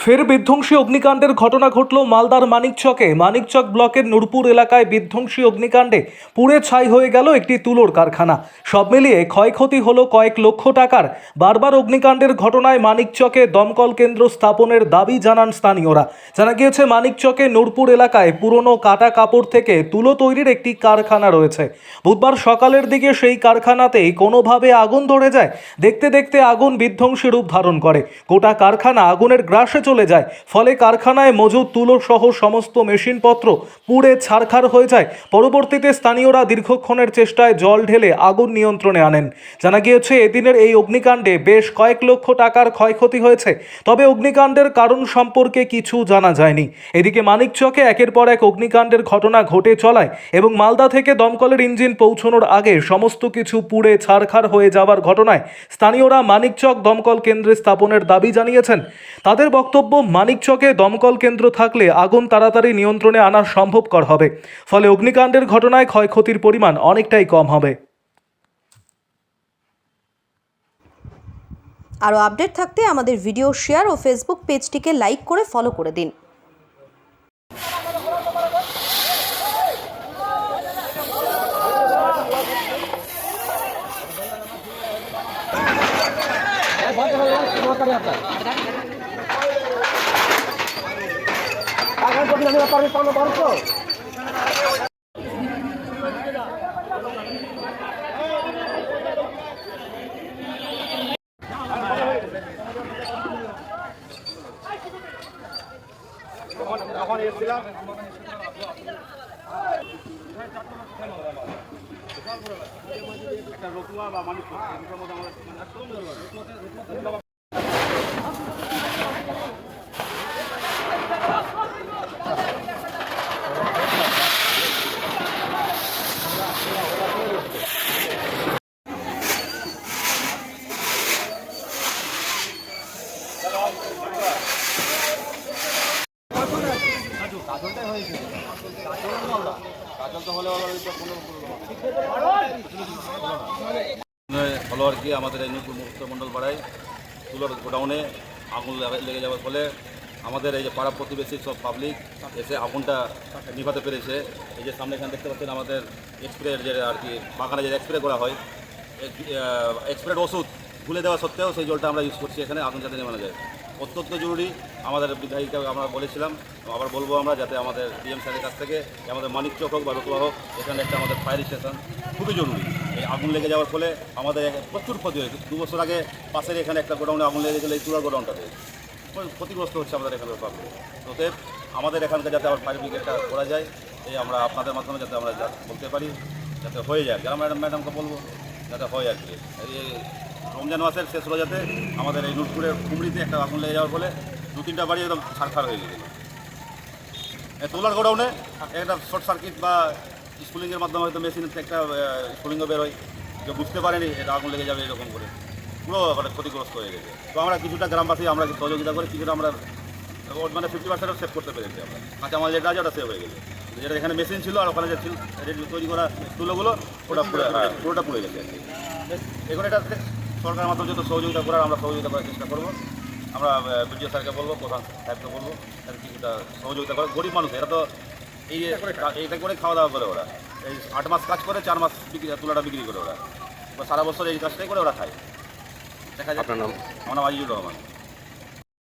ফের বিধ্বংসী অগ্নিকাণ্ডের ঘটনা ঘটল মালদার মানিকচক ব্লকের নূরপুর এলাকায় বিধ্বংসী অগ্নিকাণ্ডে পুড়ে ছাই হয়ে গেল একটি তুলোর কারখানা। সব মিলিয়ে ক্ষয়ক্ষতি হলো কয়েক লক্ষ টাকার। বারবার অগ্নিকাণ্ডের ঘটনায় মানিকচকে দমকল কেন্দ্র স্থাপনের দাবি জানান স্থানীয়রা। জানা গিয়েছে মানিকচকে নূরপুর এলাকায় পুরনো কাটা কাপড় থেকে তুলো তৈরির একটি কারখানা রয়েছে। বুধবার সকালের দিকে সেই কারখানাতেই কোনোভাবে আগুন ধরে যায়। দেখতে দেখতে আগুন বিধ্বংসী রূপ ধারণ করে। গোটা কারখানা আগুনের গ্রাসে চলে যায়। ফলে কারখানায় মজুদ তুলো সহ সমস্ত মেশিনপত্র পুড়ে ছারখার হয়ে যায়। পরবর্তীতে স্থানীয়রা দীর্ঘক্ষণের চেষ্টায় জল ঢেলে আগুন নিয়ন্ত্রণে আনেন। জানা গিয়েছে এদিনের এই অগ্নিকাণ্ডে বেশ কয়েক লক্ষ টাকার ক্ষয়ক্ষতি হয়েছে। তবে অগ্নিকাণ্ডের কারণ সম্পর্কে কিছু জানা যায়নি। এদিকে মানিকচকে একের পর এক অগ্নিকাণ্ডের ঘটনা ঘটে চলায় এবং মালদা থেকে দমকলের ইঞ্জিন পৌঁছানোর আগে সমস্ত কিছু পুড়ে ছারখার হয়ে যাওয়ার ঘটনায় স্থানীয়রা মানিকচক দমকল কেন্দ্রে স্থাপনের দাবি জানিয়েছেন। তাদের বক্তব্য, মানিকচকে দমকল কেন্দ্র থাকলে আগুন তাড়াতাড়ি নিয়ন্ত্রণে আনা সম্ভবকর হবে। ফলে অগ্নিকাণ্ডের ঘটনায় ক্ষয়ক্ষতির পরিমাণ অনেকটাই কম হবে। আরও আপডেট থাকতে আমাদের ভিডিও শেয়ার ও ফেসবুক পেজটিকে লাইক করে ফলো করে দিন। যখন এসেছিলাম একটা রতুয়া বা মানুষ হলো আর কি। আমাদের এই নূরপুর মুক্ত মণ্ডল পাড়ায় তুলোর গোডাউনে আগুন লেগে যাওয়ার ফলে আমাদের এই যে পাড়া প্রতিবেশী সব পাবলিক এসে আগুনটা নিভাতে পেরেছে। এই যে সামনে এখানে দেখতে পাচ্ছেন আমাদের এক্সপ্রের যে আর কি বাগানে যে স্প্রে করা হয়, এক্সপ্রেড ওষুধ ভুলে দেওয়া সত্ত্বেও সেই জলটা আমরা ইউজ করছি এখানে আগুন যাতে নেমানো যায়। অত্যন্ত জরুরি। আমাদের বিধায়িকা আমরা বলেছিলাম, আবার বলবো আমরা, যাতে আমাদের ডিএম স্যারের কাছ থেকে আমাদের মানিকচক হোক বা রতুয়া হোক, এখানে একটা আমাদের ফায়ার স্টেশন খুবই জরুরি। এই আগুন লেগে যাওয়ার ফলে আমাদের প্রচুর ক্ষতি হয়েছে। 2 বছর আগে পাশের এখানে একটা গোডাউনে আগুন লেগে গেছিলো, এই চূড়ার গোডাউনটাতে ক্ষতিগ্রস্ত হচ্ছে আমাদের এখানে পাবলিক। অতএব আমাদের এখানকার যাতে আবার ফায়ার ব্রিগেডটা করা যায়, এই আমরা আপনাদের মাধ্যমে যাতে আমরা বলতে পারি, যাতে হয়ে যায়। যারা ম্যাডামকে বলবো যাতে হয় আর কি। এই রমজান মাসের শেষ রোজাতে আমাদের এই নূরপুরের কুমড়িতে একটা আগুন লেগে যাওয়ার ফলে 2-3টা বাড়ি একদম ছারখার হয়ে গেছিল। এই তোলার গোডাউনে একটা শর্ট সার্কিট বা স্কুলিংয়ের মাধ্যমে হয়তো মেশিন একটা স্কুলিংও বেরোয়, যে বুঝতে পারেনি এটা আগুন লেগে যাবে এরকম করে, পুরো মানে ক্ষতিগ্রস্ত হয়ে গেছে। তো আমরা কিছুটা গ্রামবাসী আমরা সহযোগিতা করে কিছুটা আমরা মানে 50% সেভ করতে পেরেছি। আমরা কাঁচামাল যেটা আছে ওটা সেভ হয়ে গেছে। যেটা এখানে মেশিন ছিল আর ওখানে যে তৈরি করা তুলোগুলো ওটা পুরোটা পুড়ে গেছে আর কি। এখন এটা সরকারের মাধ্যমে যত সহযোগিতা করার আমরা সহযোগিতা করার চেষ্টা করবো। আমরা বিডিও স্যারকে বলবো, প্রধান সাহেবকে বলবো, কিছুটা সহযোগিতা করে। গরিব মানুষ এরা তো এইটা করে খাওয়া দাওয়া করে। ওরা এই 8 মাস কাজ করে, 4 মাস তুলাটা বিক্রি করে ওরা, সারা বছর এই কাজটাই করে ওরা খায়। দেখা যায়। আপনার নাম? আমার নাম আজিজুর রহমান।